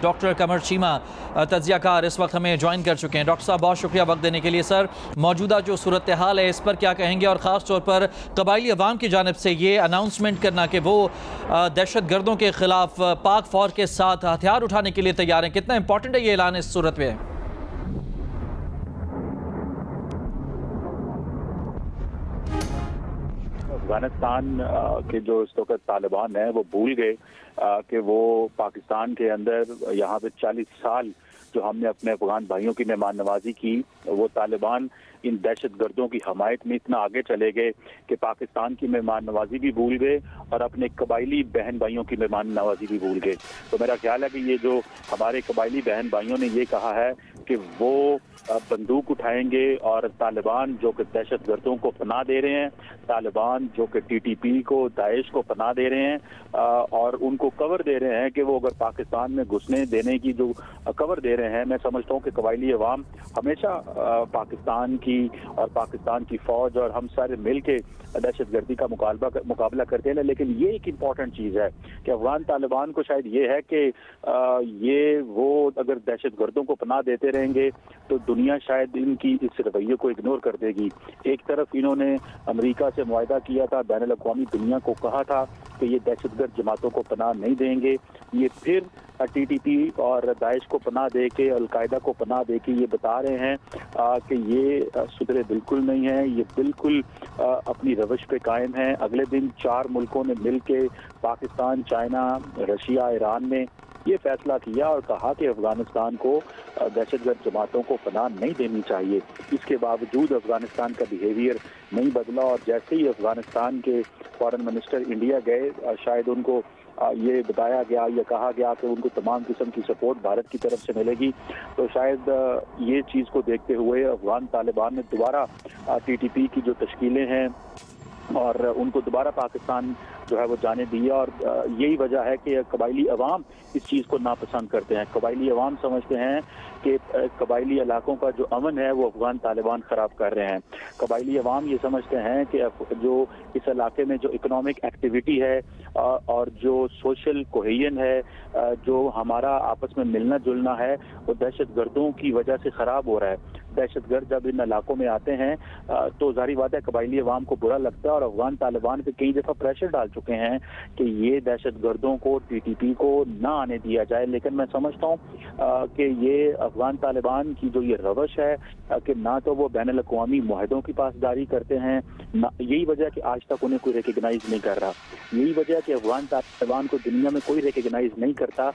Doctor कमर चीमा तज्जियाकार इस वक्त हमें ज्वाइन कर चुके हैं। डॉक्टर साहब बहुत शुक्रिया वक्त देने के लिए। सर, मौजूदा जो सूरत हाल है इस पर क्या कहेंगे, और ख़ास तौर पर कबायली अवाम की जानिब से ये अनाउंसमेंट करना कि वो दहशत गर्दों के खिलाफ पाक फौज के साथ हथियार उठाने के लिए तैयार हैं, कितना इंपॉर्टेंट है ये ऐलान इस सूरत में? अफगानिस्तान के जो इस वक्त तालिबान है वो भूल गए कि वो पाकिस्तान के अंदर यहाँ पे 40 साल जो हमने अपने अफगान भाइयों की मेहमान नवाजी की, वो तालिबान इन दहशत गर्दों की हमायत में इतना आगे चले गए कि पाकिस्तान की मेहमान नवाजी भी भूल गए और अपने कबायली बहन भाइयों की मेहमान नवाजी भी भूल गए। तो मेरा ख्याल है कि ये जो हमारे कबायली बहन भाइयों ने ये कहा है कि वो बंदूक उठाएंगे और तालिबान जो कि दहशत गर्दों को पनाह दे रहे हैं, तालिबान जो कि TTP को, दाइश को पनाह दे रहे हैं और उनको कवर दे रहे हैं कि वो अगर पाकिस्तान में घुसने देने की जो कवर दे रहे हैं, मैं समझता हूँ कि कबायली अवाम हमेशा पाकिस्तान की और पाकिस्तान की फौज और हम सारे मिल के दहशत गर्दी का मुकाबला करते हैं। लेकिन ये एक इम्पॉर्टेंट चीज़ है कि अफगान तालिबान को शायद ये है कि ये वो अगर दहशत गर्दों को पनाह देते रहेंगे तो दुनिया शायद इनकी इस रवैये को इग्नोर कर देगी। एक तरफ इन्होंने अमेरिका से मुआहदा किया था, बैनुल अक़वामी दुनिया को कहा था कि ये दहशतगर्द जमातों को पनाह नहीं देंगे, ये फिर TTP और दाइश को पनाह दे के, अलकायदा को पनाह दे के ये बता रहे हैं कि ये सुधरे बिल्कुल नहीं है, ये बिल्कुल अपनी रवश पे कायम है। अगले दिन 4 मुल्कों ने मिल के, पाकिस्तान, चाइना, रशिया, ईरान ने ये फैसला किया और कहा कि अफगानिस्तान को दहशतगर्द जमातों को पनाह नहीं देनी चाहिए। इसके बावजूद अफगानिस्तान का बिहेवियर नहीं बदला और जैसे ही अफगानिस्तान के फॉरेन मिनिस्टर इंडिया गए, शायद उनको ये बताया गया या कहा गया कि उनको तमाम किस्म की सपोर्ट भारत की तरफ से मिलेगी। तो शायद ये चीज़ को देखते हुए अफगान तालिबान ने दोबारा TTP की जो तश्कीलें हैं और उनको दोबारा पाकिस्तान जो है वो जाने दिया। और यही वजह है कि कबायली अवाम इस चीज़ को नापसंद करते हैं। कबायली अवाम समझते हैं कि कबायली इलाकों का जो अमन है वो अफगान तालिबान ख़राब कर रहे हैं। कबायली अवाम ये समझते हैं कि जो इस इलाके में जो इकोनॉमिक एक्टिविटी है और जो सोशल कोहेजन है, जो हमारा आपस में मिलना जुलना है, वो दहशत गर्दों की वजह से ख़राब हो रहा है। दहशतगर्द जब इन इलाकों में आते हैं तो जाहिर बात है कबायली अवाम को बुरा लगता है और अफगान तालिबान पे कई दफ़ा प्रेशर डाल चुके हैं कि ये दहशतगर्दों को, TTP को ना आने दिया जाए। लेकिन मैं समझता हूँ कि ये अफगान तालिबान की जो ये रवश है कि ना तो वो बैनुल अक़वामी मुआहदों की पासदारी करते हैं, ना यही वजह कि आज तक उन्हें कोई रिकग्नाइज नहीं कर रहा। यही वजह कि अफगान तालिबान को दुनिया में कोई रिकग्नाइज नहीं करता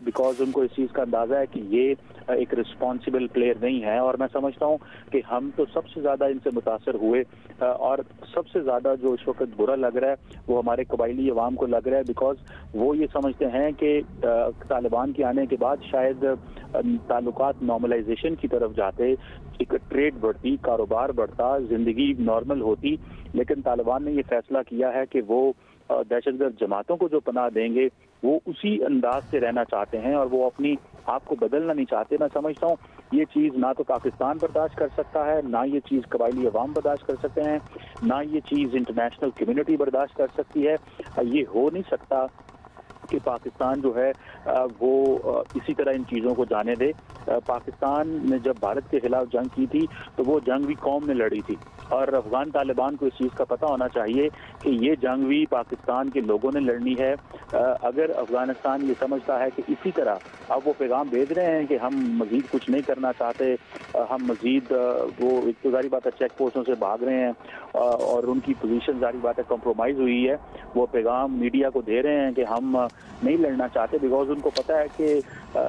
बिकॉज उनको इस चीज़ का अंदाज़ा है कि ये एक रिस्पॉन्सिबल प्लेयर नहीं है। और मैं समझता हूँ कि हम तो सबसे ज़्यादा इनसे मुतासर हुए और सबसे ज़्यादा जो इस वक्त बुरा लग रहा है वो हमारे कबायली अवाम को लग रहा है बिकॉज वो ये समझते हैं कि तालिबान के आने के बाद शायद ताल्लुकात नॉर्मलाइजेशन की तरफ जाते, एक ट्रेड बढ़ती, कारोबार बढ़ता, ज़िंदगी नॉर्मल होती। लेकिन तालिबान ने ये फैसला किया है कि वो दहशतगर्द जमातों को जो पनाह देंगे वो उसी अंदाज से रहना चाहते हैं और वो अपनी आप को बदलना नहीं चाहते। मैं समझता हूँ ये चीज़ ना तो पाकिस्तान बर्दाश्त कर सकता है, ना ये चीज़ कबायली अवाम बर्दाश्त कर सकते हैं, ना ये चीज़ इंटरनेशनल कम्युनिटी बर्दाश्त कर सकती है। ये हो नहीं सकता कि पाकिस्तान जो है वो इसी तरह इन चीज़ों को जाने दे। पाकिस्तान ने जब भारत के खिलाफ जंग की थी तो वो जंग भी कौम ने लड़ी थी और अफगान तालिबान को इस चीज़ का पता होना चाहिए कि ये जंग भी पाकिस्तान के लोगों ने लड़नी है। अगर अफगानिस्तान ये समझता है कि इसी तरह अब वो पैगाम भेज रहे हैं कि हम मज़ीद कुछ नहीं करना चाहते, हम मज़ीद वो एक तो जारी बात है चेक पोस्टों से भाग रहे हैं और उनकी पोजीशन जारी बात है कॉम्प्रोमाइज़ हुई है, वो पैगाम मीडिया को दे रहे हैं कि हम नहीं लड़ना चाहते बिकॉज उनको पता है कि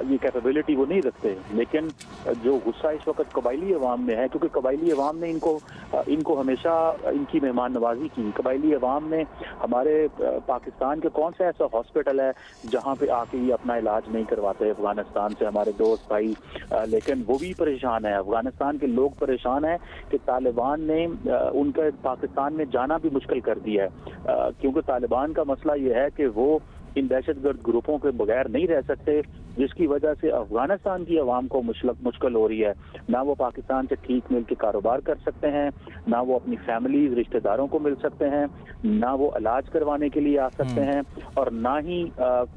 ये कैपेबिलिटी वो नहीं रखते। लेकिन जो गुस्सा इस वक्त कबायली अवाम में है, क्योंकि कबायली अवाम ने इनको हमेशा इनकी मेहमान नवाजी की। कबायली अवाम ने हमारे पाकिस्तान के कौन सा ऐसा हॉस्पिटल है जहाँ पे आके ये अपना इलाज नहीं करवाते अफगानिस्तान से हमारे दोस्त भाई, लेकिन वो भी परेशान है। अफगानिस्तान के लोग परेशान हैं कि तालिबान ने उनका पाकिस्तान में जाना भी मुश्किल कर दिया है क्योंकि तालिबान का मसला ये है कि वो इन दहशतगर्द ग्रुपों के बगैर नहीं रह सकते। जिसकी वजह से अफगानिस्तान की आवाम को मुश्किल हो रही है। ना वो पाकिस्तान से ठीक मिल के कारोबार कर सकते हैं, ना वो अपनी फैमिलीज रिश्तेदारों को मिल सकते हैं, ना वो इलाज करवाने के लिए आ सकते हैं, और ना ही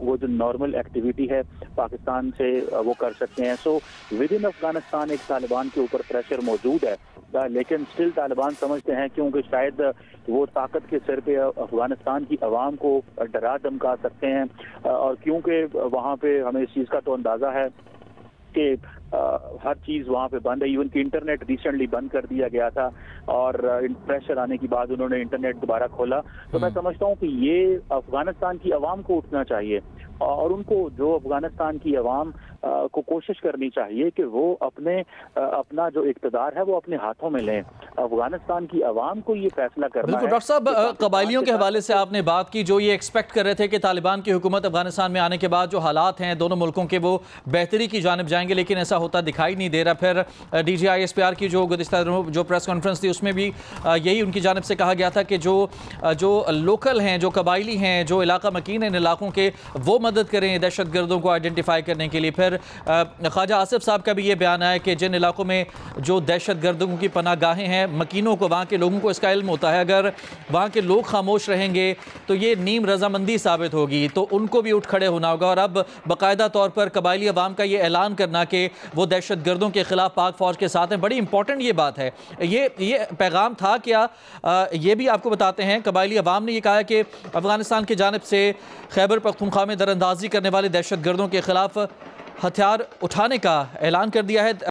वो जो नॉर्मल एक्टिविटी है पाकिस्तान से वो कर सकते हैं। सो विद इन अफगानिस्तान एक तालिबान के ऊपर प्रेशर मौजूद है, लेकिन स्टिल तालिबान समझते हैं क्योंकि शायद वो ताकत के सिर पे अफगानिस्तान की आवाम को डरा धमका सकते हैं, और क्योंकि वहाँ पे हमें इस चीज़ का तो अंदाज़ा है कि हर चीज़ वहाँ पे बंद है। इवन कि इंटरनेट रिसेंटली बंद कर दिया गया था, और प्रेशर आने के बाद उन्होंने इंटरनेट दोबारा खोला। तो मैं समझता हूँ कि ये अफगानिस्तान की आवाम को उठना चाहिए, और उनको जो अफगानिस्तान की आवाम को कोशिश करनी चाहिए कि वो अपना जो इक़्तिदार है वो अपने हाथों में लें। अफगानिस्तान की आवाम को ये फैसला करना है। डॉक्टर साहब, कबायलियों के हवाले से आपने बात की, जो ये एक्सपेक्ट कर रहे थे कि तालिबान की हुकूमत अफगानिस्तान में आने के बाद जो हालात हैं दोनों मुल्कों के वो बेहतरी की जानिब जाएंगे, लेकिन ऐसा होता दिखाई नहीं दे रहा। फिर DGI-SPR की जो गुज़िश्ता जो प्रेस कॉन्फ्रेंस थी उसमें भी यही उनकी जानिब से कहा गया था कि जो लोकल हैं, जो कबायली हैं, जो इलाका मकीन है इन इलाकों के, वो मदद करें दहशत गर्दों को आइडेंटिफाई करने के लिए। फिर ख्वाजा आसिफ साहब का भी ये बयान आया कि जिन इलाकों में जो दहशत गर्दों की पनाहगाहें हैं, मकीनों को, वहाँ के लोगों को इसका इल्म होता है, अगर वहाँ के लोग खामोश रहेंगे तो ये नीम रजामंदी साबित होगी, तो उनको भी उठ खड़े होना होगा। और अब बाकायदा तौर पर कबायली अवाम का ये ऐलान करना कि वो दहशत गर्दों के खिलाफ पाक फौज के साथ हैं, बड़ी इंपॉर्टेंट ये बात है। ये पैगाम था क्या? ये भी आपको बताते हैं, कबायली अवाम ने ये कहा कि अफगानिस्तान की जानिब से खैबर पख्तूनख्वा में दरअंदाजी करने वाले दहशत गर्दों के खिलाफ हथियार उठाने का ऐलान कर दिया है।